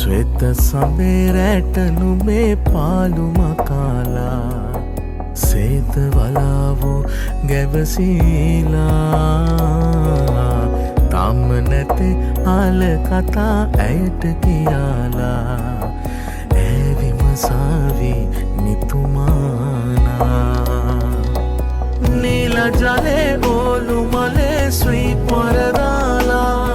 ශ්වෙත සමේරැට නුඹේ පාළුම කාලා සේත වලාවෝ ගැවසීලා තම නැති ආල කතා ඇයට කියාලා ඇවිමසාවි නිතුමානා නීල ජලේ ඕලු මලේ ස්වීප් වරදාලා